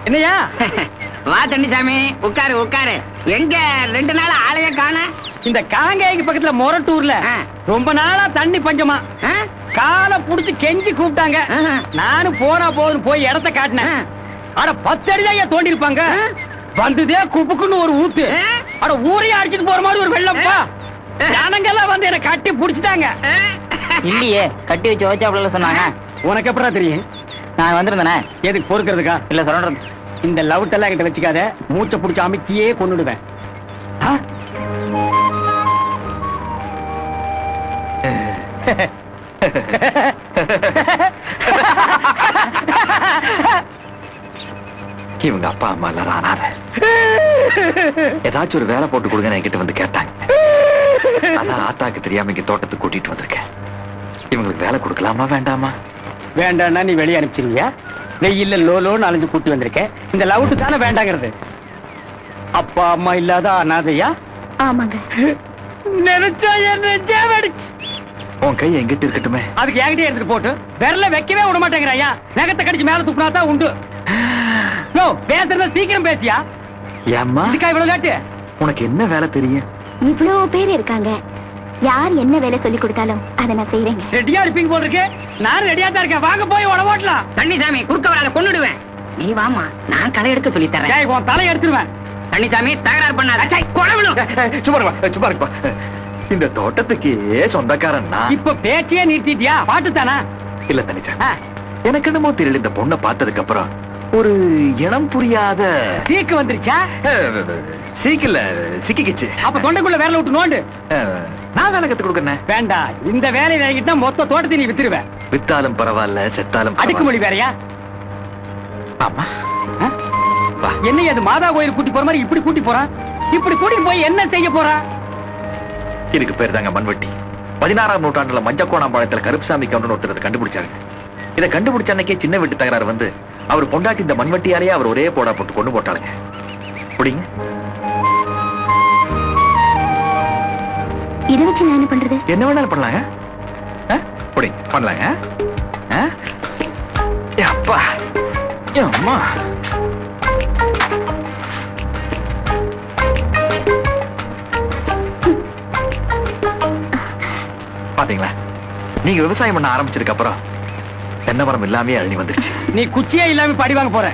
என்னையா? வா தண்ணிசாமி, உட்காரு உட்காரு. எங்க 2 நாள் ஆளைய காண? இந்த காங்கேயக்கு பக்கத்துல மொரட்டூர்ல ரொம்ப நாளா தண்ணி பஞ்சமா. காலை புடிச்சு கெஞ்சி கூப்பிட்டாங்க. நானும் போனா போதும் போய் இடத்த காட்டினேன். அட 10 அடிதான் தோண்டி இருப்பாங்க. வந்ததே குப்புக்குன்னு ஒரு ஊத்து. அட ஊரையே அடிச்சுட்டு போற மாதிரி ஒரு வெள்ளப்பா. ஜனங்கெல்லாம் வந்து என்ன கட்டி புடிச்சிட்டாங்க. இல்லையே, கட்டி வச்சு வச்சாப்புல சொன்னாங்க. உனக்கு எப்படா தெரியும்? நான் வந்திருந்தேனே. எதுக்கு பொறுக்கிறதுக்கா? இல்ல சொல்றது. இந்த லவுட்டெல்லாம் கிட்ட வச்சுக்காத. மூச்சை புடிச்சு அமைக்கியே கொன்னுடுவேன். இவங்க அப்பா அம்மா எல்லாரும் அனாத. ஏதாச்சும் ஒரு வேலை போட்டு கொடுங்க என்கிட்ட வந்து கேட்டாங்க. அதான் ஆத்தாக்கு தெரியாம இங்க தோட்டத்துக்கு கூட்டிட்டு வந்திருக்கேன். இவங்களுக்கு வேலை கொடுக்கலாமா வேண்டாமா? வேண்டாம்னா நீ வெளியே அனுப்பிச்சிருவியா? வெயில்ல லோலோன்னு அலைஞ்சு கூட்டி வந்திருக்கேன். இந்த லவுட்டு தானே வேண்டாங்கிறது. அப்பா அம்மா இல்லாத அனாதையா? ஆமாங்க. நினைச்சா என்ன உன் கை எங்கிட்ட இருக்கட்டுமே. அதுக்கு என்கிட்ட எடுத்துட்டு போட்டு விரல வைக்கவே விட மாட்டேங்கிறாயா? நகத்தை கடிச்சு மேல துப்புனா தான் உண்டு. பேசுறத சீக்கிரம் பேசியா? ஏம்மா இதுக்கா இவ்வளவு லேட்டு? உனக்கு என்ன வேலை தெரியும்? இவ்வளவு பேர் இருக்காங்க. யார் என்ன வேலை சொல்லி கொடுத்தாலும் அதை நான் செய்யறேங்க. ரெடியா இருப்பீங்க போல இருக்கு. நானும் ரெடியா தான் இருக்கேன். வாங்க போய் உட ஓட்டலாம். தண்ணிசாமி, குறுக்க வராத, கொன்னுடுவேன். நீ வாமா, நான் களை எடுக்க சொல்லி தரேன். உன் தலை எடுத்துருவேன். தண்ணிசாமி, தகராறு பண்ணாத. கொலவிடும். சும்மா இருப்பா. இந்த தோட்டத்துக்கு சொந்தக்காரன் நான். இப்ப பேச்சையே நிறுத்திட்டியா? பாட்டு தானா? இல்ல தனிச்சா, எனக்கு என்னமோ தெரியல. இந்த பொண்ணை பார்த்ததுக்கு அப்புறம் ஒரு இனம் புரியாத சீக்கு வந்துருச்சா? சீக்கில சிக்கிக்கிச்சு. அப்ப தொண்டைக்குள்ள வேலை விட்டு நோண்டு. நான் வேலை கத்து கொடுக்கறேன். வேண்டாம். இந்த வேலையை வாங்கிட்டா மொத்த தோட்டத்தை நீ வித்துருவேன். வித்தாலும் பரவாயில்ல, செத்தாலும் அடுக்குமொழி வேறையா? ஆமா. என்ன அது மாதா கோயில் கூட்டி போற மாதிரி இப்படி கூட்டி போறான்? இப்படி கூட்டி போய் என்ன செய்ய போறா? இதுக்கு பேர் தாங்க மண்வெட்டி. 16ஆம் நூற்றாண்டுல மஞ்சக்கோணாம்பாளையத்துல கருப்புசாமி கவுண்டர் ஒருத்தர் கண்டுபிடிச்சாங்க. இதை கண்டுபிடிச்ச அன்னைக்கே சின்ன வீட்டு தகராறு வந்து அவர் பொண்டாட்டி இந்த மண்வெட்டியாலேயே அவர் ஒரே போடா போட்டு கொண்டு போட்டாளுங்க. புடிங்க. இதை வச்சு நான் என்ன பண்றது? என்ன வேணாலும் பண்ணலாங்க. புடி பண்ணலாங்க. அப்பா அம்மா, பாத்தீங்களா? நீங்க விவசாயம் பண்ண ஆரம்பிச்சதுக்கு அப்புறம் தென்னை மரம் இல்லாமே அழிஞ்சு வந்துருச்சு. நீ குச்சியே இல்லாம படி வாங்க போற.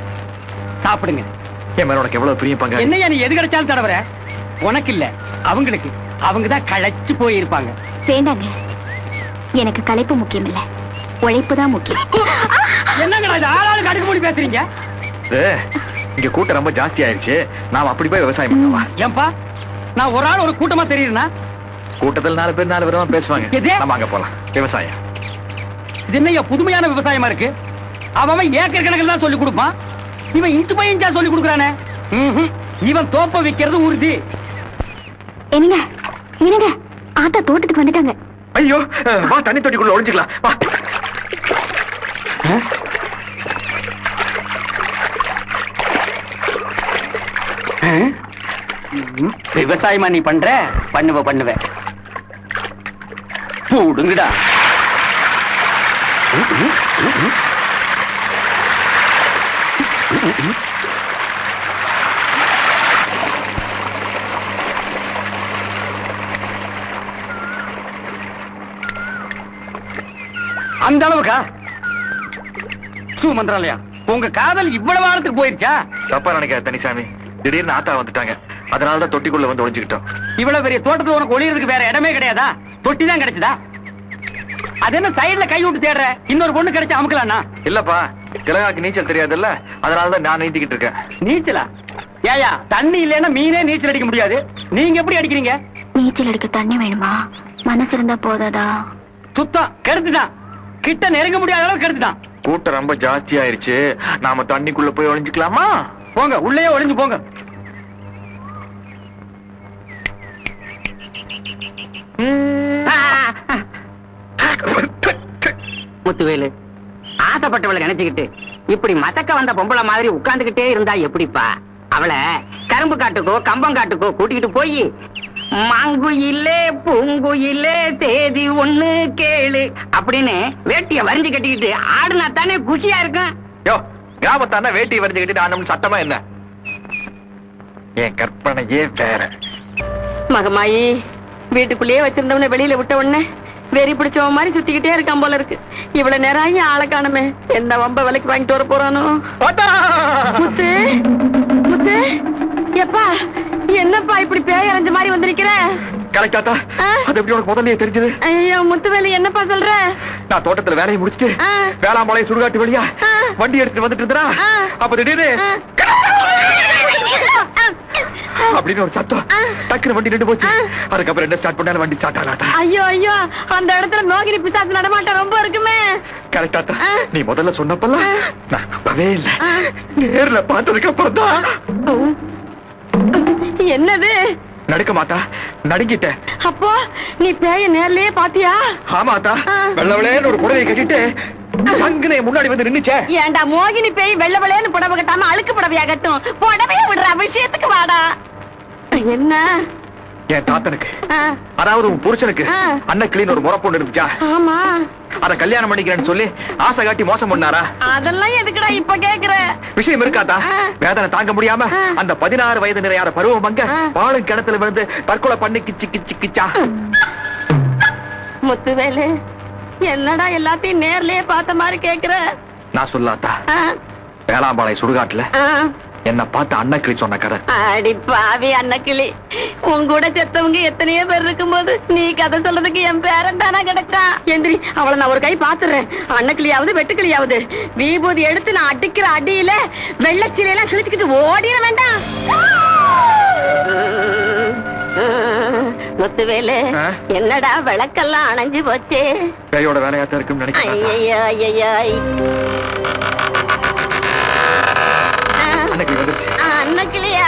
சாப்பிடுங்க. என் மேல உனக்கு எவ்வளவு பிரியம் பங்கு. என்னையா நீ எது கிடைச்சாலும் தடவர? உனக்கு இல்ல, அவங்களுக்கு. அவங்கதான் களைச்சு போயிருப்பாங்க. வேண்டாங்க, எனக்கு களைப்பு முக்கியம் இல்ல, உழைப்பு தான் முக்கியம். என்னங்கடா இது ஆளாளுக்கு அடுக்குமொழி பேசுறீங்க? இங்க கூட்டம் ரொம்ப ஜாஸ்தி ஆயிடுச்சு. நாம அப்படி போய் விவசாயம் பண்ணுவா. ஏன்பா, நான் ஒரு ஆள் ஒரு கூட்டமா தெரியுதுனா? கூட்டத்தில் 4 பேர் 4 விதமா பேசுவாங்க. நம்ம அங்க போலாம். விவசாயம் இது என்னையா புதுமையான விவசாயமா இருக்கு? அவன் ஏக்கர் கணக்கில் தான் சொல்லி கொடுப்பான். இவன் இன்ச்சு பை இன்ச்சா சொல்லி கொடுக்குறானே. இவன் தோப்ப வைக்கிறது உறுதி. என்னங்க என்னங்க, ஆத்தா தோட்டத்துக்கு வந்துட்டாங்க. ஐயோ, வா தண்ணி தொட்டிக்குள்ள ஒளிஞ்சுக்கலாம். வா. விவசாயமா நீ பண்ற? பண்ணுவேன். போடுங்கடா. அந்த அளவுக்கா? மந்திராலயா, உங்க காதல் இவ்வளவு ஆழத்துக்கு போயிருச்சா? தப்பா நினைக்காத தனிசாமி. திடீர்னு ஆத்தா வந்துட்டாங்க. அதனாலதான் தொட்டிக்குள்ள வந்து ஒளிஞ்சுக்கிட்டோம். இவ்வளவு பெரிய தோட்டத்துல உனக்கு ஒளியறதுக்கு வேற இடமே கிடையாதா? தொட்டி தான் கிடைச்சதா? அது என்ன சைடுல கை விட்டு தேடுற? இன்னொரு பொண்ணு கிடைச்சா அமுக்கலாம்னா? இல்லப்பா, திலகாக்கு நீச்சல் தெரியாதுல்ல, அதனாலதான் நான் நீந்திக்கிட்டு இருக்கேன். நீச்சலா? ஏயா, தண்ணி இல்லைன்னா மீனே நீச்சல் அடிக்க முடியாது. நீங்க எப்படி அடிக்கிறீங்க? நீச்சல் அடிக்க தண்ணி வேணுமா? மனசு இருந்தா போதாதா? சுத்தம் கருத்துதான். கிட்ட நெருங்க முடியாத அளவு கருத்துதான். கூட்டம் ரொம்ப ஜாஸ்தி ஆயிருச்சு. நாம தண்ணிக்குள்ள போய் ஒளிஞ்சுக்கலாமா? போங்க, உள்ளே ஒளிஞ்சு போங்க. முத்துவேலு, ஆசைப்பட்டவளை நினைச்சுக்கிட்டு இப்படி மதக்க வந்த பொம்பளை மாதிரி உட்கார்ந்துகிட்டே இருந்தா எப்படிப்பா? அவளை கரும்பு காட்டுக்கோ கம்பங்காட்டுக்கோ கூட்டிக்கிட்டு போய் மாங்குயிலே பூங்குயிலே தேதி ஒண்ணு கேளு அப்படின்னு வேட்டிய வரிஞ்சு கட்டிக்கிட்டு ஆடுனா தானே குஷியா இருக்கும். யோ, கிராமத்தான வேட்டி வரைஞ்சு கட்டிட்டு ஆனோம்னு சட்டமா என்ன? என் கற்பனையே வேற. மகமாயி வீட்டுக்குள்ளேயே வச்சிருந்தவன வெளியில விட்ட உடனே வெறி பிடிச்சவன் மாதிரி சுத்திக்கிட்டே இருக்கான் போல இருக்கு. இவ்வளவு நேரம் ஆகி ஆளை காணுமே. என்ன வம்ப விலைக்கு வாங்கிட்டு வர போறானோ? முத்து முத்து எப்பா என்னப்பா இப்படி பேய் அரைஞ்ச மாதிரி வந்திருக்கிற? கரெக்டாத்தா? அது எப்படி உனக்கு முதல்லயே தெரிஞ்சது? ஐயோ முத்துவேலி என்னப்பா சொல்ற? நான் தோட்டத்துல வேலையை முடிச்சுட்டு வேளாம்பாளையம் சுடுகாட்டு வழியா வண்டி எடுத்துட்டு வந்துட்டு இருந்தா அப்ப திடீர்னு அப்படின்னு ஒரு சத்தம். டக்குனு வண்டி நின்று போச்சு. அதுக்கப்புறம் என்ன ஸ்டார்ட் பண்ணாலும் வண்டி ஸ்டார்ட் ஆகலாட்டா. ஐயோ ஐயோ அந்த இடத்துல மோகினி பிசாசு நடமாட்டம் ரொம்ப இருக்குமே. கரெக்டாத்தா? நீ முதல்ல சொன்னப்பெல்லாம் நான் நம்பவே இல்லை. நேர்ல பார்த்ததுக்கு அப்புறம் தான். என்னது? நடுக்க மாட்டா, நடுங்கிட்டேன். அப்போ நீ பேய நேர்லயே பாத்தியா? ஆமாத்தா, வெள்ள வெள்ளையன்னு ஒரு புடவை கட்டிட்டு அங்கனே முன்னாடி வந்து நின்னுச்சே. ஏண்டா மோகினி பேய் வெள்ள வெள்ளையன்னு புடவை கட்டாம அழுக்கு புடவையா கட்டும்? புடவைய விடுற விஷயத்துக்கு வாடா. என்ன? என் தாத்தனுக்கு, அதாவது உன் புருஷனுக்கு அன்னக்கிளின்னு ஒரு முறை பொண்ணு இருந்துச்சா? ஆமா. அத கல்யாணம் பண்ணிக்கிறேன்னு சொல்லி ஆசை காட்டி மோசம் பண்ணாரா? அதெல்லாம் எதுக்குடா இப்ப கேக்குற? விஷயம் இருக்காதா? வேதனை தாங்க முடியாம அந்த 16 வயது நிறையாத பருவம் அங்க பாலும் கிணத்துல விழுந்து தற்கொலை பண்ணி கிச்சு கிச்சு கிச்சா. முத்துவேலு என்னடா எல்லாத்தையும் நேர்லயே பார்த்த மாதிரி கேக்குற? நான் சொல்லாத்தா, வேளாம்பாளையம் சுடுகாட்டுல என்ன பார்த்து அன்னக்கிளி சொன்ன கதை. அடி பாவி அன்னக்கிளி, உன் கூட செத்தவங்க எத்தனையோ பேர் இருக்கும்போது நீ கதை சொல்றதுக்கு என் பேரன் தானா கிடைச்சான். எந்திரி, அவளை நான் ஒரு கை பாத்துறேன். அன்னக்கிளியாவது வெட்டுக்கிளியாவது விபூதி எடுத்து நான் அடிக்கிற அடியில வெள்ளச்சீரையெல்லாம் கிழிச்சுக்கிட்டு ஓடிட வேண்டாம். முத்துவேலு என்னடா விளக்கெல்லாம் அணைஞ்சு போச்சு? பேயோட வேலையாத்தான் இருக்குன்னு நினைக்கிறேன். ஐயோ ஐயோ அன்னக்கிளியா?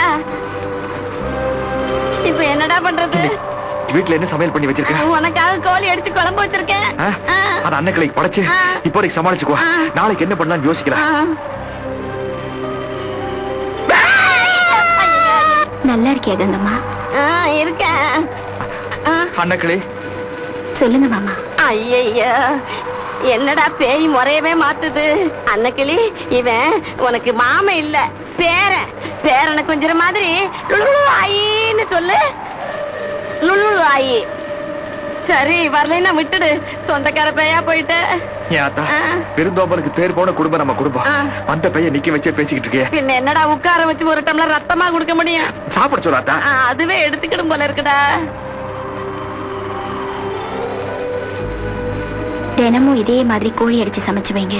இப்ப என்னடா பண்றது? வீட்டுல என்ன சமையல் பண்ணி வச்சிருக்க? உனக்காக கோழி எடுத்து குழம்பு வச்சிருக்கேன். அது அன்னக்கிளிக்கு படைச்சு இப்போதைக்கு சமாளிச்சுக்குவா. நாளைக்கு என்ன பண்ணலாம்னு யோசிக்கலாம். நல்லா இருக்கியா கங்கம்மா? இருக்கேன். அன்னக்கிளி சொல்லுங்க மாமா. ஐயய்யா என்னடா பேய் முறையவே மாத்துது? அன்னக்கிளி இவன் உனக்கு மாம இல்ல பேரன். பேரனை கொஞ்சம் மாதிரி லுளு ஆயின்னு சொல்லு. லுளு ஆயி. சரி வரலைன்னா விட்டுடு. சொந்தக்கார பேயா போயிட்டு. பெருந்தோம்பனுக்கு பேர் போன குடும்பம் நம்ம குடும்பம். அந்த பையன் நிக்க வச்சே பேசிக்கிட்டு இருக்கே. பின்ன என்னடா உட்கார வச்சு ஒரு டம்ளர் ரத்தமா கொடுக்க முடியும்? சாப்பிட சொல்லாத்தா? அதுவே எடுத்துக்கிடும் போல இருக்குடா. தினமும் இதே மாதிரி கோழி அடிச்சு சமைச்சு வைங்க,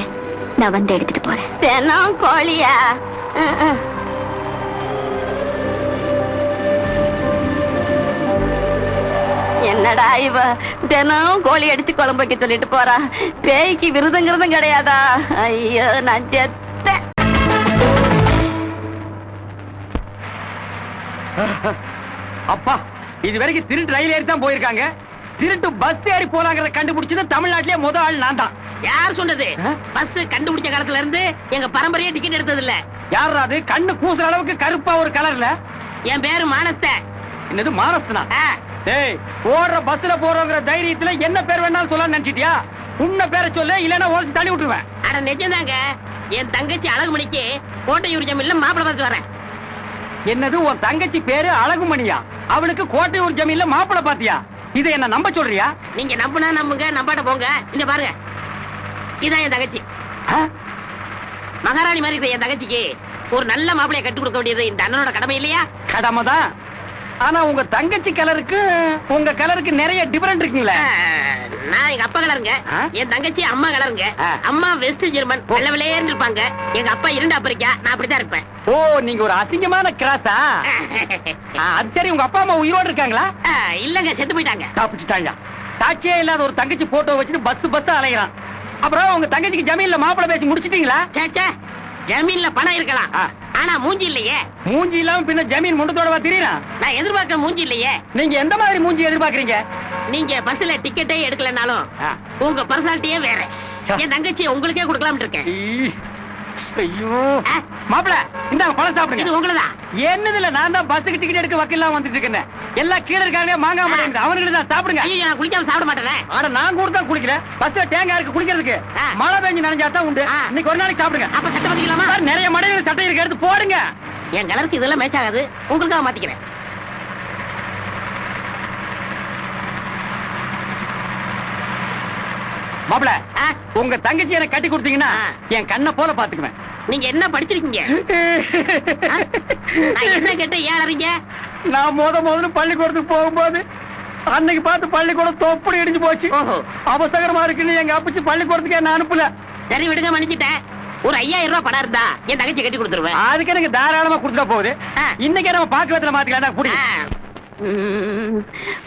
நான் வந்து எடுத்துட்டு போறேன். தினம் கோழியா? என்னடா இவ தினம் கோழி அடிச்சு குழம்பு வைக்க சொல்லிட்டு போறா? பேய்க்கு விருதங்கிறதும் கிடையாதா? ஐயோ நான் செத்தேன். அப்பா இது வரைக்கும் திருட்டு ரயில் ஏறி தான் போயிருக்காங்க. திருட்டு பஸ் ஏறி போறாங்கிறத கண்டுபிடிச்சது தமிழ்நாட்டிலே முதல் ஆள் நான் தான். யார் சொன்னது? பஸ் கண்டுபிடிச்ச காலத்துல இருந்து எங்க பரம்பரையே டிக்கெட் எடுத்தது இல்ல. யார் அது? கண்ணு கூசுற அளவுக்கு கருப்பா ஒரு கலர்ல. என் பேரு மானஸ்த. என்னது மானஸ்தனா? டேய், போற பஸ்ல போறோங்கிற தைரியத்துல என்ன பேர் வேணாலும் சொல்ல நினைச்சிட்டியா? உன்ன பேரை சொல்லு, இல்லன்னா ஓடிச்சு தள்ளி விட்டுருவேன். அட நிஜம்தாங்க. என் தங்கச்சி அழகுமணிக்கு கோட்டையூர் ஜமீன்ல மாப்பிள்ளை பார்த்து வரேன். என்னது உன் தங்கச்சி பேரு அழகுமணியா? அவளுக்கு கோட்டையூர் ஜமீன்ல மாப்பிள்ளை பாத்தியா? இதை என்ன நம்ப சொல்றியா? நீங்க நம்புனா நம்புங்க, நம்பாட்ட போங்க. இங்க பாருங்க, இதான் என் தங்கச்சி. மகாராணி மாதிரி இருக்க என் தங்கச்சிக்கு ஒரு நல்ல மாப்பிளைய கட்டி கொடுக்க வேண்டியது இந்த அண்ணனோட கடமை இல்லையா? கடமைதான். ஆனா உங்க தங்கச்சி கலருக்கு உங்க கலருக்கு நிறைய டிஃபரெண்ட் இருக்குங்களே. நான் எங்க அப்பா கலருங்க, என் தங்கச்சி அம்மா கலருங்க. அம்மா வெஸ்ட் ஜெர்மன், வெள்ள வெள்ளையேன்னு இருப்பாங்க. எங்க அப்பா 2 ஆப்பிரிக்கா, நான் அப்படித்தான் இருப்பேன். ஓ, நீங்க ஒரு அசிங்கமான கிராஸா? அது சரி, உங்க அப்பா அம்மா உயிரோடு இருக்காங்களா? இல்லங்க, செத்து போயிட்டாங்க. காப்பிச்சுட்டாங்க. சாட்சியே இல்லாத ஒரு தங்கச்சி போட்டோ வச்சுட்டு பஸ் அலைகிறான். அப்புறம் உங்க தங்கச்சிக்கு ஜமீன்ல மாப்பிள்ளை பேசி முடிச்சிட்டீங்களா? ஜமீன்ல பணம் இருக்கலாம், ஆனா மூஞ்சி இல்லையே. மூஞ்சி இல்லாம பின்ன ஜமீன் முண்டத்தோடவா தெரியும்? நான் எதிர்பார்க்க மூஞ்சி இல்லையே. நீங்க எந்த மாதிரி மூஞ்சி எதிர்பார்க்கறீங்க? நீங்க பஸ்ல டிக்கெட்டே எடுக்கலனாலும் உங்க பர்சனாலிட்டியே வேற. என் தங்கச்சி உங்களுக்கே கொடுக்கலாம்னு இருக்கேன். ஐயோ மாப்பிள்ள, இந்த பழம் சாப்பிடுங்க. இது உங்களதான். என்னதுல நான் தான் பஸ்ஸுக்கு டிக்கெட் எடுக்க வக்கீல்லாம் வந்துட்டு இருக்கேன். எல்லாம் கீழே இருக்காங்க மாங்காய் மலை அவனுக்கு தான் சாப்பிடுங்க. ஐயோ நான் குளிக்காம சாப்பிட மாட்டேன். ஆனா நான் கூட தான் குளிக்கிறேன். பஸ்ல தேங்காய் இருக்கு குளிக்கிறதுக்கு. மழை பெஞ்சு நனைஞ்சா தான் உண்டு. இன்னைக்கு ஒரு நாளைக்கு சாப்பிடுங்க. அப்ப சட்டை மாத்திக்கலாமா? நிறைய மடையில சட்டை இருக்கு, எடுத்து போடுங்க. என் கலருக்கு இதெல்லாம் மேட்ச் ஆகாது, உங்களுக்காக மாத்திக்கிறேன். மாப்பிள உங்க தங்கச்சி எனக்கு கட்டி கொடுத்தீங்கன்னா என் கண்ணை போல பாத்துக்குவேன். நீங்க என்ன படிச்சிருக்கீங்க? நான் என்ன கேட்ட ஏன் அறிங்க? நான் முதல்ல பள்ளிக்கூடத்துக்கு போகும்போது அன்னைக்கு பார்த்து பள்ளிக்கூடம் தொப்படி இடிஞ்சு போச்சு. அவசரமா இருக்குன்னு எங்க அப்பச்சி பள்ளிக்கூடத்துக்கு என்ன அனுப்பல. சரி விடுங்க, மன்னிச்சிட்டேன். ஒரு 5000 ரூபாய் பணம் இருந்தா என் தங்கச்சி கட்டி கொடுத்துருவேன். அதுக்கு எனக்கு தாராளமா கொடுத்துட்டா போகுது. இன்னைக்கு நம்ம பாக்குறதுல மாத்திக்கலாம் புடி.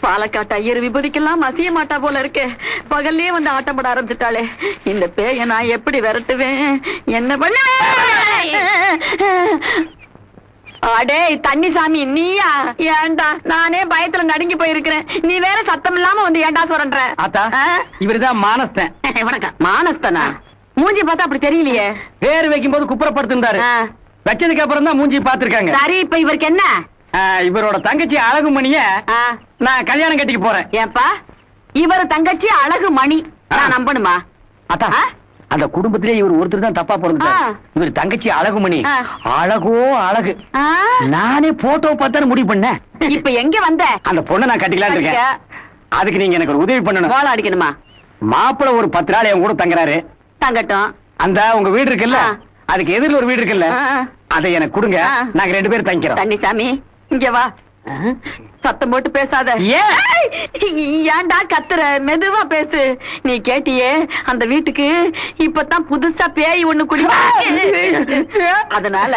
பாலக்காட்டு ஐயர் விபூதிக்கெல்லாம் மசிய மாட்டா போல இருக்கு. பகல்லே வந்து ஆட்டம் போட ஆரம்பிச்சுட்டாளே. இந்த பேய நான் எப்படி விரட்டுவேன், என்ன பண்ணுவேன்? அடே தண்ணிசாமி, நீயா? ஏண்டா நானே பயத்துல நடுங்கி போயிருக்கிறேன், நீ வேற சத்தம் இல்லாம வந்து ஏண்டா சொல்ற? ஆத்தா இவருதான் மானஸ்தன். வணக்கம். மானஸ்தனா? மூஞ்சி பார்த்தா அப்படி தெரியலையே. பேர் வைக்கும் போது குப்புறப்படுத்திருந்தாரு. வச்சதுக்கு அப்புறம் தான் மூஞ்சி பாத்துருக்காங்க. சரி, இப்ப இவருக்கு என்ன? இவரோட தங்கச்சி அழகுமணிய நான் கல்யாணம் கட்டிக்க போறேன். ஏப்பா இவரு தங்கச்சி அழகு மணி நான் நம்பணுமா? அத்தா அந்த குடும்பத்திலே இவர் ஒருத்தர் தான் தப்பா பிறந்தார். இவர் தங்கச்சி அழகுமணி அழகோ அழகு. நானே போட்டோ பார்த்தான்னு முடிவு பண்ணேன். இப்ப எங்க வந்த? அந்த பொண்ணை நான் கட்டிக்கலாம் இருக்கேன். அதுக்கு நீங்க எனக்கு ஒரு உதவி பண்ணணும். கோலம் அடிக்கணுமா? மாப்பிள்ள ஒரு 10 நாள் என் கூட தங்குறாரு. தங்கட்டும். அந்த உங்க வீடு இருக்குல்ல, அதுக்கு எதிரில் ஒரு வீடு இருக்குல்ல, அதை எனக்கு கொடுங்க. நாங்க 2 பேரும் தங்கிக்கிறோம். தண்ணிசாமி இங்க வா. சத்தம் போட்டு பேசாத. ஏன்டா கத்துற? மெதுவா பேசு. நீ கேட்டியே அந்த வீட்டுக்கு இப்பதான் புதுசா பேய் ஒண்ணு குடி. அதனால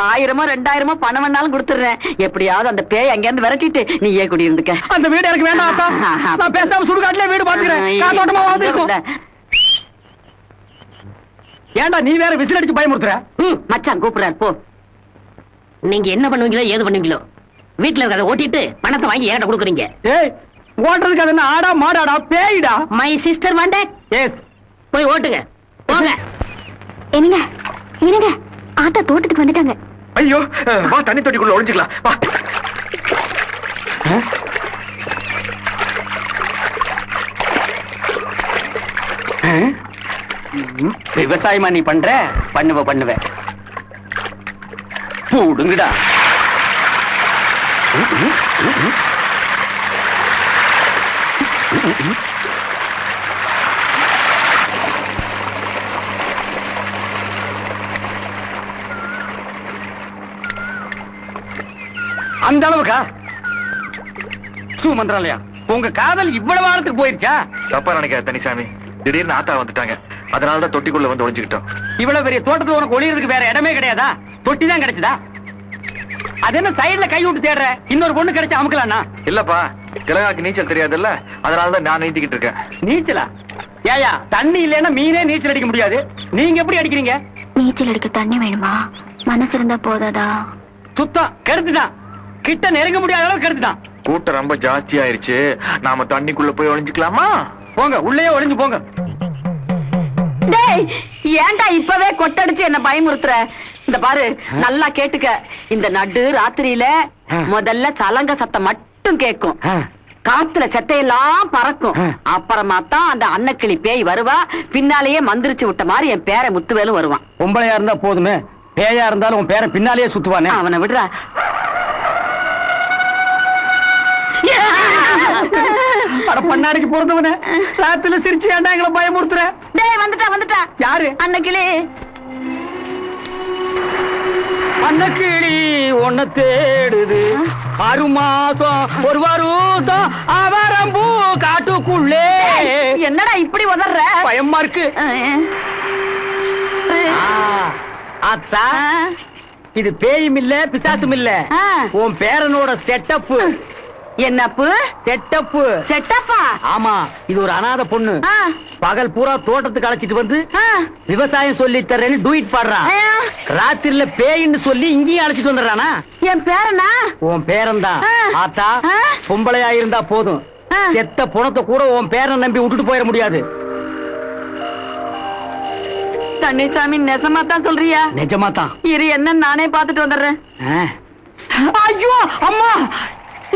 1000 2000 பணம் வேணாலும் கொடுத்துறேன். எப்படியாவது அந்த பேய் அங்க இருந்து விரட்டிட்டு நீ ஏன் குடி இருந்துக்க. அந்த வீடு எனக்கு வேண்டாம். நான் பேசாம சுடுகாட்டுல வீடு பாத்துக்கிறேன். ஏண்டா நீ வேற விசில் அடிச்சு பயமுறுத்துற? மச்சான் கூப்பிடுறாரு போ. நீங்க என்ன பண்ணுவீங்களோ ஏது பண்ணுவீங்களோ, வீட்டுல இருக்கிறத ஓட்டிட்டு பணத்தை வாங்கி என்கிட்ட கொடுக்குறீங்க. ஏய் ஓட்டுறதுக்கு அது என்ன ஆடா மாடாடா பேய்டா? மை சிஸ்டர் வாண்டே. எஸ் போய் ஓட்டுங்க போங்க. என்னங்க என்னங்க ஆத்தா தோட்டத்துக்கு வந்துட்டாங்க. ஐயோ வா, தண்ணி தொட்டிக்குள்ள ஒளிஞ்சுக்கலாம் வா. விவசாயமா நீ பண்ற? பண்ணுவ பூடுங்கடா. அந்த அளவுக்கா? மந்திராலயா உங்க காதல் இவ்வளவு ஆழத்துக்கு போயிருச்சா? தப்பா நினைக்காத தனிசாமி, திடீர்னு ஆத்தா வந்துட்டாங்க, அதனாலதான் தொட்டிக்குள்ள வந்து ஒளிஞ்சுக்கிட்டோம். இவ்வளவு பெரிய தோட்டத்துல உனக்கு ஒளியறதுக்கு வேற இடமே கிடையாதா? தொட்டி தான் கிடைச்சதா? அது என்ன சைடுல கை விட்டு தேடுற? இன்னொரு பொண்ணு கிடைச்சா அமுக்கலாம்னா? இல்லப்பா, திலகாக்கு நீச்சல் தெரியாதுல்ல, அதனாலதான் நான் நீந்திக்கிட்டு இருக்கேன். நீச்சலா? ஏயா தண்ணி இல்லைன்னா மீனே நீச்சல் அடிக்க முடியாது, நீங்க எப்படி அடிக்கிறீங்க? நீச்சல் அடிக்க தண்ணி வேணுமா? மனசு இருந்தா போதாதா? சுத்தம் கருத்துதான். கிட்ட நெருங்க முடியாத அளவு கருத்துதான். கூட்டம் ரொம்ப ஜாஸ்தி ஆயிருச்சு, நாம தண்ணிக்குள்ள போய் ஒளிஞ்சுக்கலாமா? போங்க, உள்ளே ஒளிஞ்சு போங்க. டேய் ஏன்டா இப்பவே கொட்டடிச்சு என்ன பயமுறுத்துற? இந்த பாரு நல்லா கேட்டுக்க. இந்த நடு ராத்திரியில முதல்ல சலங்க சத்தம் மட்டும் கேட்கும், காத்துல செத்தையெல்லாம் பறக்கும். அப்புறமா தான் அந்த அன்னக்கிளி பேய் வருவா. பின்னாலேயே மந்திரிச்சு விட்ட மாதிரி என் பேரை முத்துவேலும் வருவான். பொம்பளையா இருந்தா போதுமே, பேயா இருந்தாலும் உன் பேரை பின்னாலேயே சுத்துவானே. அவனை விடுறா. பண்ணாடிக்கு பிறந்தவன ராத்திரில சிரிச்சு ஏன்டா எங்களை பயமுறுத்துற? டேய் வந்துட்டா. யாரு? அன்னக்கிளி. அன்னக்கிளி உன்னை தேடுது, 6 மாசம் 1 வருஷம் அவரம்பூ காட்டுக்குள்ளே. என்னடா இப்படி உதர்ற? பயமா இருக்கு. அத்தா இது பேயும் இல்ல பிசாசும் இல்ல, உன் பேரனோட செட்டப்பு. என்னப்பு? செட்டப்பு. செட்டப்பா? ஆமா, இது ஒரு அனாதை பொண்ணு. பகல் பூரா தோட்டத்துக்கு அழைச்சிட்டு வந்து விவசாயம் சொல்லி தரேன்னு டூயிட் பாடுறான். ராத்திரில பேயின்னு சொல்லி இங்கேயும் அழைச்சிட்டு வந்துடுறானா? என் பேரனா? உன் பேரன் தான். ஆத்தா பொம்பளையா இருந்தா போதும், செத்த புணத்தை கூட உன் பேரன் நம்பி விட்டுட்டு போயிட முடியாது. தண்ணிசாமி நெசமா தான் சொல்றியா? நிஜமா தான். இரு என்ன நானே பாத்துட்டு வந்துடுறேன். ஐயோ அம்மா,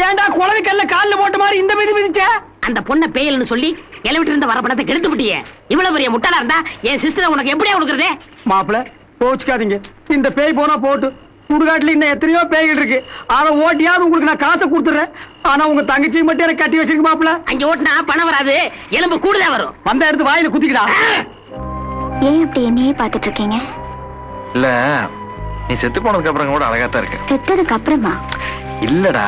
ஏன்டா குழந்தை கல்ல கால்ல போட்ட மாதிரி இந்த மிதி மிதிச்ச? அந்த பொண்ணை பேயல்னு சொல்லி எலவிட்டு இருந்த வர பணத்தை கெடுத்து விட்டியே. இவ்வளவு பெரிய முட்டாளா இருந்தா என் சிஸ்டர் உனக்கு எப்படியா கொடுக்கறதே? மாப்பிள கோச்சுக்காதீங்க, இந்த பேய் போனா போட்டு. சுடுகாட்டுல இன்னும் எத்தனையோ பேய்கள் இருக்கு. ஆனா ஓட்டியாவது உங்களுக்கு நான் காசை கொடுத்துறேன். ஆனா உங்க தங்கச்சி மட்டும் எனக்கு கட்டி வச்சிருக்கு மாப்பிள. அங்க ஓட்டுனா பணம் வராது, எலும்பு கூடுதா வரும். வந்த எடுத்து வாயில குத்திக்கிறா. ஏன் அப்படி என்னையே பாத்துட்டு இருக்கீங்க? இல்ல, நீ செத்து போனதுக்கு அப்புறம் கூட அழகா தான் இருக்கு. செத்ததுக்கு அப்புறமா? இல்லடா,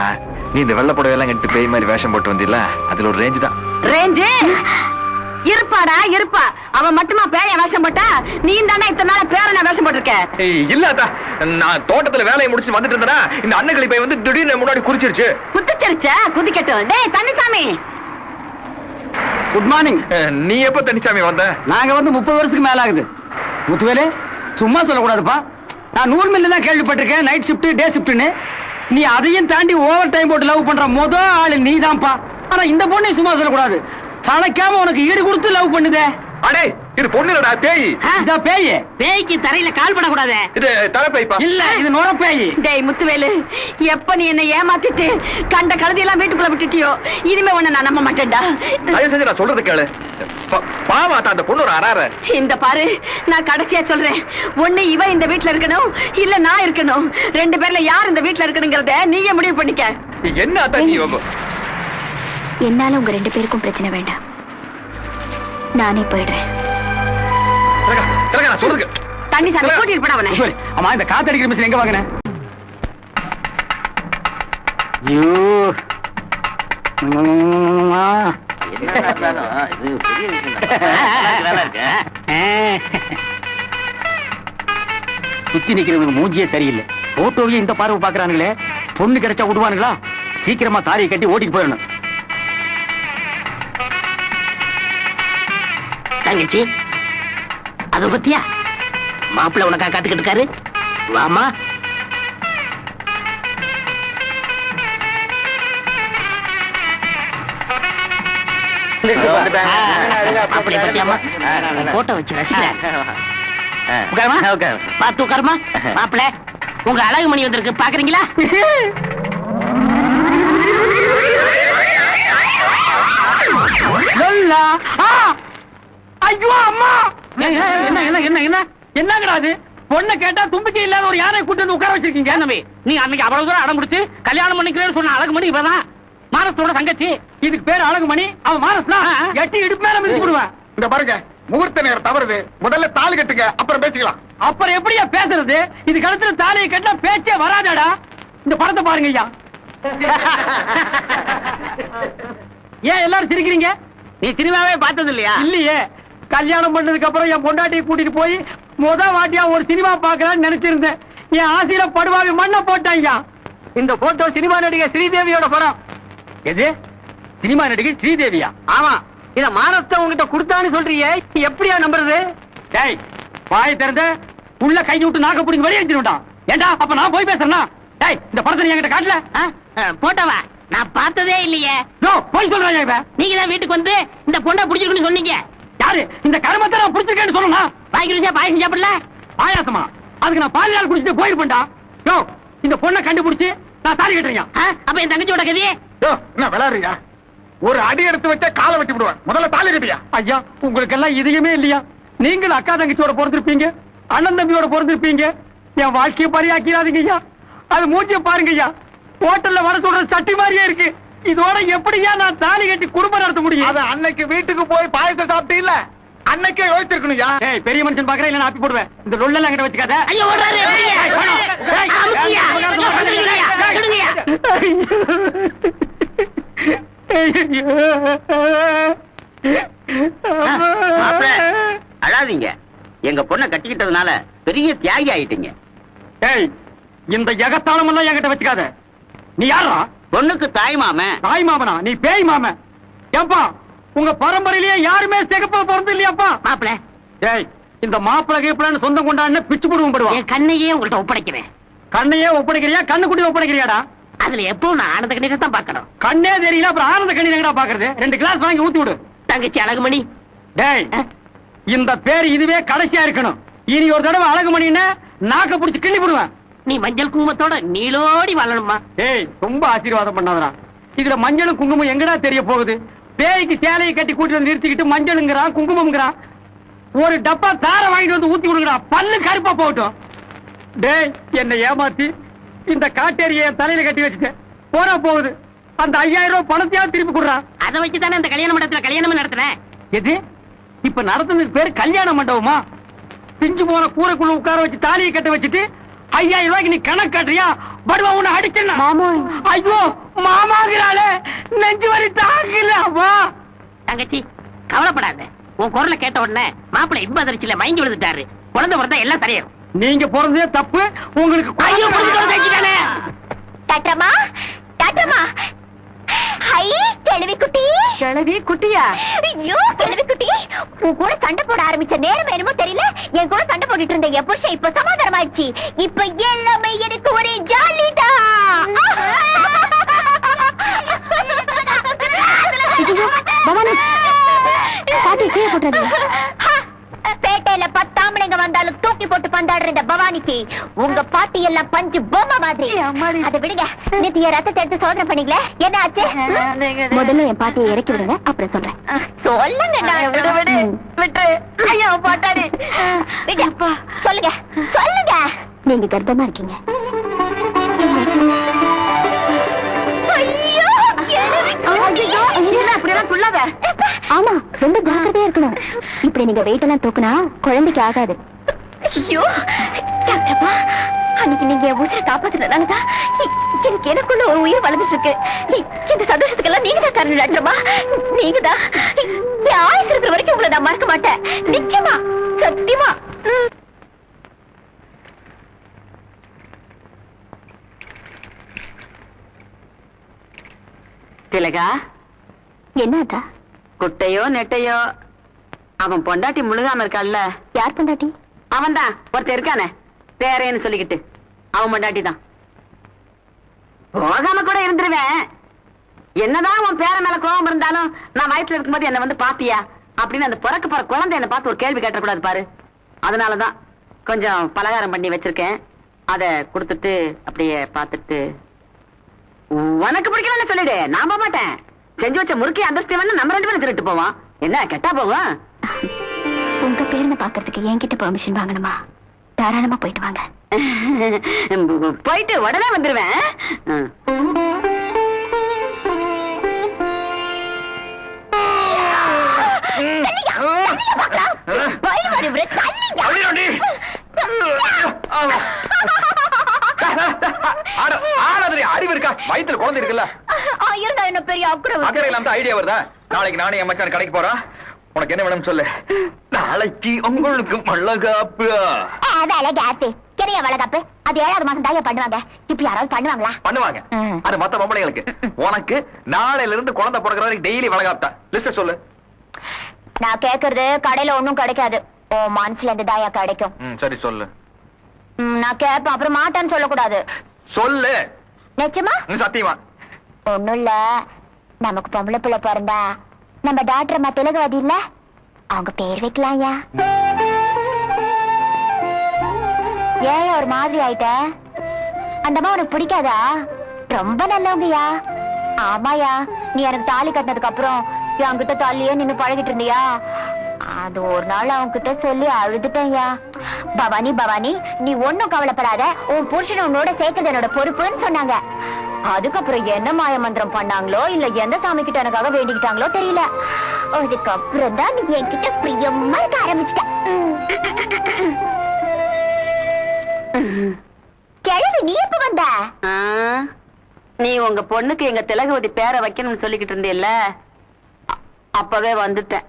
நீ இந்த வெள்ளை புடவையெல்லாம் கட்டு பேய் மாதிரி வேஷம் போட்டு வந்தில்ல, அதுல ஒரு ரேஞ்சு தான். ரேஞ்சு இருப்பாடா இருப்பா. அவன் மட்டுமா பேய வேஷம் போட்டா? நீ தானே இத்தனை நாள் பேரன வேஷம் போட்டிருக்க. இல்ல, நான் தோட்டத்துல வேலையை முடிச்சு வந்துட்டு இருந்தேன்னா இந்த அண்ணன் போய் வந்து திடீர்னு முன்னாடி குறிச்சிருச்சு. குதிச்சிருச்ச குதிக்கட்டும். டேய் தண்ணிசாமி, குட் மார்னிங். நீ எப்ப தனிச்சாமி வந்த? நாங்க வந்து 30 வருஷத்துக்கு மேல ஆகுது. முத்துவேலு, சும்மா சொல்லக்கூடாதுப்பா. நான் 100 மில்லி தான் கேள்விப்பட்டிருக்கேன், நைட் ஷிப்ட் டே ஷிப்ட்னு. நீ அதையும் தாண்டி ஓவர் டைம் போட்டு லவ் பண்ற முதல் ஆளு நீதான்ப்பா. ஆனா இந்த பொண்ணை சும்மா சொல்லக்கூடாது. சளைக்காம உனக்கு ஈடு கொடுத்து லவ் பண்ணுதே. அடே, இது பொண்ணு இல்லடா, பேய். இதா பேய். பேய்க்கு தரையில கால் படக்கூடாது. இது தலைப்பைப்பா. இல்ல, இது நுர பேய். டேய் முத்துவேலு, எப்ப நீ என்ன ஏமாத்திட்டு கண்ட கழுதையெல்லாம் வீட்டுக்குள்ள விட்டுட்டியோ, இனிமே உன்னை நான் நம்ப மாட்டேன்டா. தயவு செஞ்சு நான் சொல்றது கேளு. பாவாத்தா அந்த பொண்ணு ஒரு அறார. இந்த பாரு, நான் கடைசியா சொல்றேன். ஒண்ணு இவ இந்த வீட்டுல இருக்கணும், இல்ல நான் இருக்கணும். 2 பேர்ல யார் இந்த வீட்டுல இருக்கணுங்கிறத நீயே முடிவு பண்ணிக்க. என்ன அத்தா நீ? என்னால உங்க 2 பேருக்கும் பிரச்சனை வேண்டாம். நானே போயிடுறேன். நான் சொல்றது தண்ணிசாமி கூட்டிட்டு போட அவனை. அம்மா, இந்த காத்தடிக்கிற மிஷின் எங்க வாங்கின? சுத்தி நிக்கிறவங்க மூஞ்சியே சரியில்லை. போட்டோவையும் இந்த பார்வை பாக்குறானுங்களே. பொண்ணு கிடைச்சா விடுவானுங்களா? சீக்கிரமா தாலியை கட்டி ஓட்டிட்டு போயிடணும். தங்கச்சி, அத பத்தியா மாப்பிள்ள உனக்கா காத்துக்கிட்டு இருக்காரு. வாமா. அப்படி பத்தியாமா போட்டோ வச்சு ரசிக்கிறேன். பார்த்து உட்காருமா. மாப்பிள்ள, உங்க அழகு மணி வந்திருக்கு, பாக்குறீங்களா? ஐயோ அம்மா, என்ன என்ன என்ன என்ன என்னங்கடா அது? பொண்ணை கேட்டா தும்பிக்கை இல்லாத ஒரு யானை கூட்டு வந்து உட்கார வச்சிருக்கீங்க. தம்பி, நீ அன்னைக்கு அவ்வளவு தூரம் அடம் முடிச்சு கல்யாணம் பண்ணிக்கிறேன்னு சொன்ன அழகு மணி இவதான், மானசோட தங்கச்சி. இதுக்கு பேர் அழகு மணி. அவன் மானஸ்னா எட்டி இடுப்பு மேல மிதிச்சு விடுவேன். இந்த பாருங்க, முகூர்த்த நேரம் தவறுது. முதல்ல தாலி கட்டுங்க, அப்புறம் பேசிக்கலாம். அப்புறம் எப்படியா பேசுறது? இது கழுத்துல தாலியை கட்டினா பேச்சே வராதாடா. இந்த படத்தை பாருங்க ஐயா. ஏன் எல்லாரும் சிரிக்கிறீங்க? நீ சினிமாவே பார்த்தது இல்லையா? இல்லையே. கல்யாணம் பண்ணதுக்கு அப்புறம் என் பொண்டாட்டியை கூட்டிட்டு போய் முத வாட்டியா ஒரு சினிமா பாக்கலாம்னு நினைச்சிருந்தேன். என் ஆசையில படுவாவி மண்ண போட்டாங்க. இந்த போட்டோ சினிமா நடிகை ஸ்ரீதேவியோட படம். எது? சினிமா நடிகை ஸ்ரீதேவியா? ஆமா. இத மானத்தை உங்ககிட்ட கொடுத்தான்னு சொல்றியே, எப்படியா நம்புறது? டேய், வாய் திறந்த உள்ள கை விட்டு நாக்க பிடிங்க வெளியே அடிச்சுடா. ஏண்டா அப்ப நான் போய் பேசுறேன்னா? டேய், இந்த படத்தை நீ என்கிட்ட காட்டல? போட்டவா நான் பார்த்ததே இல்லையே. போய் சொல்றாங்க இவன். நீங்க தான் வீட்டுக்கு வந்து இந்த பொண்ணை பிடிச்சிருக்குன்னு சொன்னீங்க. யாரு இந்த கருமத்தை நான் பிடிச்சிருக்கேன்னு சொல்லணும்? பாய்க்கு பாயசம் சாப்பிடல? பாயாசமா? அதுக்கு நான் பால் நாள் குடிச்சிட்டு போயிருப்பேன்டா. யோ, இந்த பொண்ணை கண்டுபிடிச்சு நான் தாலி கட்டுறீங்க. அப்ப என் தங்கச்சியோட கதையே என்ன விளையாடுறியா? ஒரு அடி எடுத்து வச்சா காலை வெட்டி விடுவேன். முதல்ல தாலி கட்டியா? ஐயா, உங்களுக்கு எல்லாம் இதுவுமே இல்லையா? நீங்கள் அக்கா தங்கச்சியோட பிறந்திருப்பீங்க, அண்ணன் தம்பியோட பிறந்திருப்பீங்க. என் வாழ்க்கையை பரியாக்கிறாதீங்க ஐயா. அது மூஞ்சிய பாருங்க ஐயா, ஹோட்டல்ல வர சொல்ற சட்டி மாதிரியே இருக்கு. இதோட எப்படியா நான் தாலி கட்டி குடும்பம் நடத்த முடியும்? அது அன்னைக்கு வீட்டுக்கு போய் பாயசம் சாப்பிட்டு இல்ல, அன்னைக்கே யோசிச்சிருக்கணும்யா. ஏய், பெரிய மனுஷன் பாக்குறேன், இல்ல நான் ஆப்பி போடுவேன். இந்த லொல்லெல்லாம் என்கிட்ட வச்சுக்காத. ஐயோ ஓடுறாரு. அழாதீங்க. எங்க பொண்ணை கட்டிக்கிட்டதுனால பெரிய தியாகி ஆயிட்டீங்க. ஏய், இந்த எகத்தாளம் எல்லாம் என்கிட்ட வச்சுக்காத. நீ யாரா? பொண்ணுக்கு தாய் மாமன். தாய் மாமனா? நீ பேய் மாமன். ஏப்பா, உங்க பரம்பரையிலேயே யாருமே சிகப்பு பிறந்து இல்லையாப்பா? மாப்பிள்ள, ஏய், இந்த மாப்பிள கீப்பிளன்னு சொந்தம் கொண்டான்னு பிச்சு போடுவோம் படுவான். என் கண்ணையே உங்கள்ட்ட ஒப்படைக்கிறேன். கண்ணையே ஒப்படைக்கிறியா, கண்ணுக்குட்டி ஒப்படைக்கிறியாடா? அதுல எப்பவும் நான் ஆனந்த கண்ணீரை தான் பார்க்கணும். கண்ணே தெரியல, அப்புறம் ஆனந்த கண்ணீர் எங்கடா பாக்குறது? 2 கிளாஸ் வாங்கி ஊத்தி விடு. தங்கச்சி அழகுமணி. டேய், இந்த பேர் இதுவே கடைசியா இருக்கணும். இனி ஒரு தடவை அழகுமணின்னு நாக்க புடிச்சு கிள்ளி போடுவேன். நீ மஞ்சள் குங்குமத்தோட நீளோடி வாழணுமா. ஏய் ரொம்ப ஆசீர்வாதம் பண்ணாதடா. இதுல மஞ்சளும் குங்குமம் எங்கடா தெரிய போகுது? பேய்க்கு சேலையை கட்டி கூட்டி வந்து நிறுத்திக்கிட்டு மஞ்சளுங்கிறான் குங்குமம்ங்கிறான். ஒரு டப்பா தார வாங்கிட்டு வந்து ஊத்தி விடுங்கடா, பல்லு கருப்பா போகட்டும். டேய் என்னை ஏமாத்தி இந்த காட்டேரிய தலையில கட்டி வச்சுட்டேன். போனா போகுது. அந்த 5000 ரூபாய் பணத்தையாவது திருப்பி கொடுறான். அதை வச்சுதானே இந்த கல்யாண மண்டபத்துல கல்யாணம் நடத்துறேன். எது இப்ப நடத்துனதுக்கு பேரு கல்யாண மண்டபமா? பிஞ்சு போன கூரைக்குள்ள உட்கார வச்சு தாலியை கட்ட வச்சுட்டு 5000 ரூபாய்க்கு நீ கணக்கு காட்டுறியா? படுவா உன்னை அடிச்சா மாமா. ஐயோ மாமாங்கிறாளே, நெஞ்சு வரி தாக்கலாமா? தங்கச்சி கவலைப்படாத. உன் குரலை கேட்ட உடனே மாப்பிள்ளை இன்ப அதிர்ச்சியில மயங்கி விழுந்துட்டாரு. குழந்தை பிறந்தா எல்லாம் சரியாயிரும். நீங்க பிறந்ததே தப்பு. உங்களுக்கு ஐயோ, தானே டாக்டர்மா, டாக்டர்மா. ஹை கிழவி குட்டி. கிழவி குட்டியா? ஐயோ கிழவி குட்டி, உன் கூட சண்டை போட ஆரம்பிச்ச நேரம் என்னமோ தெரியல. என் கூட சண்டை போட்டுட்டு இருந்த என் புருஷன் இப்ப சமாதானம் ஆயிடுச்சு. இப்ப எல்லாமே எனக்கு ஒரே ஜாலிதா. பாட்டி கீழே போட்டுறது. பேட்டையில 10 ஆம்பளைங்க வந்தாலும் தூக்கி போட்டு பந்தாடுற இந்த பவானிக்கு உங்க பாட்டி எல்லாம் பஞ்சு பொம்மை மாதிரி. அதை விடுங்க. நேத்து என் ரத்தத்தை எடுத்து சோதனை பண்ணீங்களே, என்ன ஆச்சு? முதல்ல என் பாட்டியை இறக்கி விடுங்க, அப்புறம் சொல்றேன். சொல்லுங்க. விட்டு. ஐயோ பாட்டாடி. சொல்லுங்க சொல்லுங்க. நீங்க கர்ப்பமா இருக்கீங்க. ஆமா, ரொம்ப ஜாக்கிரதையா இருக்கணும். இப்படி நீங்க வெயிட் எல்லாம் தூக்குனா குழந்தைக்கு ஆகாது. ஐயோ டாக்டர்மா, அன்னைக்கு நீங்க என் உயிரை காப்பாத்துறதுனாலதான் எனக்கு எனக்குள்ள ஒரு உயிர் வளர்ந்துட்டு இருக்கு. இந்த சந்தோஷத்துக்கெல்லாம் நீங்க தான் காரணம் டாக்டர்மா. நீங்க தான் என் ஆயுசு இருக்கிற வரைக்கும் உங்களை நான் மறக்க மாட்டேன். நிச்சயமா, சத்தியமா. திலகா, என்னக்கா? குட்டையோ நெட்டையோ அவன் பொண்டாட்டி முழுகாம இருக்கான்ல. யார் பொண்டாட்டி? அவன் தான் ஒருத்தர் இருக்கானே, பேரேன்னு சொல்லிக்கிட்டு. அவன் பொண்டாட்டி தான். போகாம கூட இருந்துருவேன். என்னதான் உன் பேர மேல கோபம் இருந்தாலும் நான் வயசுல இருக்கும்போது என்ன வந்து பாப்பியா அப்படின்னு அந்த பிறக்க போற குழந்தை என்ன பார்த்து ஒரு கேள்வி கேட்டக்கூடாது பாரு. அதனாலதான் கொஞ்சம் பலகாரம் பண்ணி வச்சிருக்கேன். அத கொடுத்துட்டு அப்படியே பார்த்துட்டு உனக்கு பிடிக்கலன்னு சொல்லிடு, நான் போக மாட்டேன். செஞ்சு வச்ச முறுக்கி அந்தஸ்து வேணா நம்ம 2 பேரும் திருட்டு போவோம். என்ன கெட்டா போவோம்? உங்க பேரனை பாக்குறதுக்கு என்கிட்ட பெர்மிஷன் வாங்கணுமா? தாராளமா போயிட்டு வாங்க. போயிட்டு உடனே வந்துருவேன். அறிவு இருக்கா? வயித்துல குழந்தை இருக்குல்ல, என்ன பெரிய அக்கறை இல்லாம ஐடியா வருதா? நாளைக்கு நானே என் மச்சான் கடைக்கு போறேன். உனக்கு என்ன வேணும் சொல்லு. நாளைக்கு உங்களுக்கு வளகாப்பு. வளகாப்பு கிரைய வளகாப்பு அது 7வது மாசம் தாயா பண்ணுவாங்க. இப்ப யாராவது பண்ணுவாங்களா? பண்ணுவாங்க. அது மத்த பொம்பளைங்களுக்கு. உனக்கு நாளையில இருந்து குழந்தை பிறக்கிற வரைக்கும் டெய்லி வளகாப்பு தான். லிஸ்ட் சொல்லு. நான் கேக்குறது கடையில ஒண்ணும் கிடைக்காது. ஓ மனசுல இருந்து தாயா கிடைக்கும். சரி சொல்லு. நான் கேட்பேன், அப்புறம் மாட்டேன்னு சொல்லக்கூடாது. சொல்லு. நிச்சயமா? சத்தியமா? ஒண்ணும் இல்ல, நமக்கு பொம்பளை பிள்ளை பிறந்தா நம்ம டாக்டர் அம்மா திலகவதி இல்ல, அவங்க பேர் வைக்கலாம்யா. ஏன் ஒரு மாதிரி ஆயிட்ட? அந்த அம்மா உனக்கு பிடிக்காதா? ரொம்ப நல்லவங்கயா. ஆமாயா, நீ எனக்கு தாலி கட்டினதுக்கு அப்புறம் என்கிட்ட தாலியே நின்னு பழகிட்டு இருந்தியா? அது ஒரு நாள் அவங்க கிட்ட சொல்லி அழுதுட்டேன்யா. பவானி பவானி, நீ ஒன்னும் கவலைப்படாத, உன் புருஷனை உன்னோட சேர்க்கறது என்னோட பொறுப்புன்னு சொன்னாங்க. அதுக்கப்புறம் என்ன மாய மந்திரம் பண்ணாங்களோ இல்ல எந்த சாமி கிட்ட எனக்காக வேண்டிக்கிட்டாங்களோ தெரியல. அதுக்கப்புறம் தான் நீ என்கிட்ட பிரியமா இருக்க ஆரம்பிச்சிட்ட. கிழவி நீ எப்ப வந்த? நீ உங்க பொண்ணுக்கு எங்க திலகவதி பேரை வைக்கணும்னு சொல்லிக்கிட்டு இருந்தியல்ல, அப்பவே வந்துட்டேன்.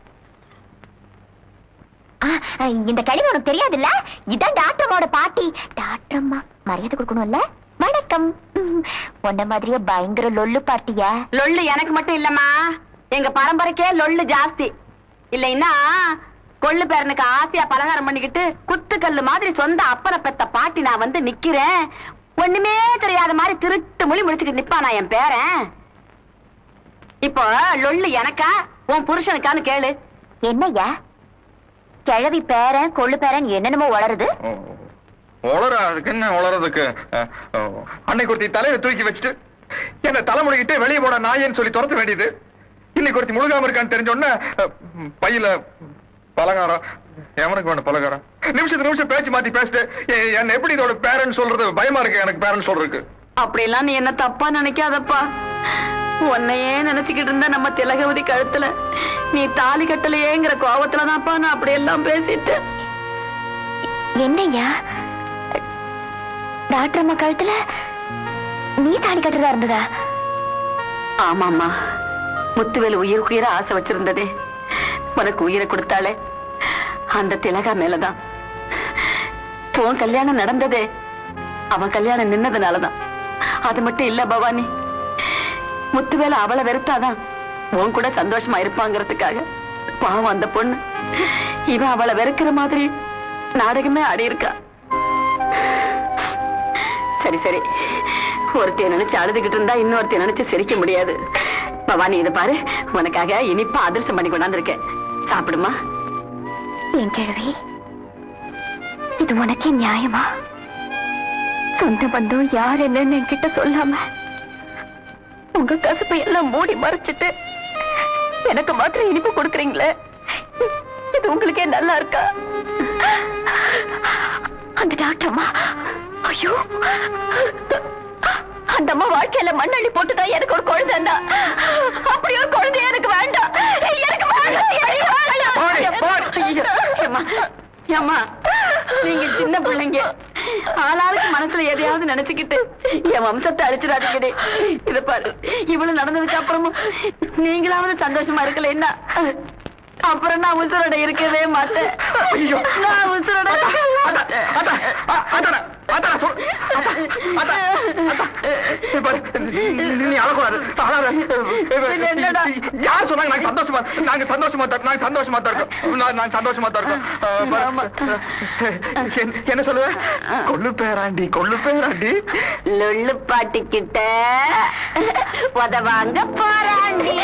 இந்த கிழவி உனக்கு தெரியாதுல்ல, இதான் டாக்டர் அம்மாவோட பாட்டி. டாக்டர் அம்மா மரியாதை கொடுக்கணும்ல. வணக்கம். உன்ன மாதிரியே பயங்கர லொல்லு பாட்டியா? லொல்லு எனக்கு மட்டும் இல்லம்மா, எங்க பரம்பரைக்கே லொல்லு ஜாஸ்தி. இல்லைன்னா கொள்ளு பேரனுக்கு ஆசையா பலகாரம் பண்ணிக்கிட்டு குத்துக்கல்லு மாதிரி சொந்த அப்பனை பெத்த பாட்டி நான் வந்து நிக்கிறேன். ஒண்ணுமே தெரியாத மாதிரி திருட்டு மொழி முடிச்சுக்கிட்டு நிப்பானா என் பேரன். இப்போ லொல்லு எனக்கா உன் புருஷனுக்கான்னு கேளு. என்னய்யா கிழவி பேரன் கொள்ளு பேரன் என்னென்னமோ வளருது? அதுக்கு என்ன உளறதுக்கு? அன்னைக்கு ஒருத்தி தலையை தூக்கி வச்சுட்டு என்ன தலைமுடிக்கிட்டே வெளியே போட நாயேன்னு சொல்லி துரத்த வேண்டியது. இன்னைக்கு ஒருத்தி முழுகாம இருக்கான்னு தெரிஞ்சோடனே பையில பலகாரம். எவனுக்கு வேணும் பலகாரம்? நிமிஷம் பேச்சு மாத்தி பேசிட்டு என்ன எப்படி இதோட பேரண்ட் சொல்றது பயமா இருக்கு. எனக்கு பேரண்ட் சொல்றதுக்கு அப்படியெல்லாம் நீ என்ன தப்பா நினைக்காதப்பா. உன்னையே நினைச்சுக்கிட்டு இருந்தா நம்ம திலகவதி கழுத்துல நீ தாலி கட்டலையேங்கிற கோபத்துலதான்ப்பா நான் அப்படியெல்லாம் பேசிட்டு. என்னய்யா டாக்டர் அம்மா கழுத்துல நீ தாலி கட்டுறதா இருந்ததா? ஆமாம்மா, முத்துவேல் உயிர ஆசை வச்சிருந்ததே உனக்கு உயிரை கொடுத்தாலே அந்த திலகா மேலதான். உன் கல்யாணம் நடந்ததே அவன் கல்யாணம் நின்னதுனாலதான். அது மட்டும் இல்ல பவானி, முத்துவேல அவளை வெறுத்தாதான் உன் கூட சந்தோஷமா இருப்பாங்கிறதுக்காக பாவம் அந்த பொண்ணு இவன் அவளை வெறுக்கிற மாதிரி நாடகமே ஆடி இருக்கா. சரி சரி, ஒருத்தைய நினைச்சு அழுதுகிட்டு இருந்தா இன்னொருத்தைய நினைச்சு சிரிக்க முடியாது. பவானி இதை பாரு, உனக்காக இனிப்பா அதிர்ஷ்டம் பண்ணி கொண்டாந்துருக்கேன், சாப்பிடுமா. என் கிழவி, இது உனக்கே நியாயமா? சொந்த பந்தம் யார் என்னன்னு என்கிட்ட சொல்லாம உங்க கசப்பை எல்லாம் மூடி மறைச்சிட்டு எனக்கு மாத்திரம் இனிப்பு கொடுக்குறீங்களே, இது உங்களுக்கே நல்லா இருக்கா? அந்த டாக்டர் அம்மா, ஐயோ, அந்த அம்மா வாழ்க்கையில மண்ணள்ளி போட்டுதான் எனக்கு ஒரு குழந்தை இருந்தா. அப்படி ஒரு குழந்தைய எனக்கு வேண்டாம், எனக்கு ஏம்மா, நீங்க சின்ன பிள்ளைங்க, ஆளாளுக்கு மனசுல எதையாவது நினைச்சுக்கிட்டு என் வம்சத்தை அழிச்சிடாதீங்கடி. இத பாரு, இவ்வளவு நடந்ததுக்கு அப்புறமும் நீங்களாவது சந்தோஷமா இருக்கல என்ன? அப்புறம் நான் உசுரோட இருக்கவே மாட்டேன். நான் உசுரோட நீ அழக்கூடாது. யார் சொன்னாங்க நாங்க சந்தோஷமா தான் இருக்கோம். என்ன சொல்லுவேன்? கொள்ளு பேராண்டி லொள்ளு பாட்டி கிட்ட உதவாங்க போறாண்டி.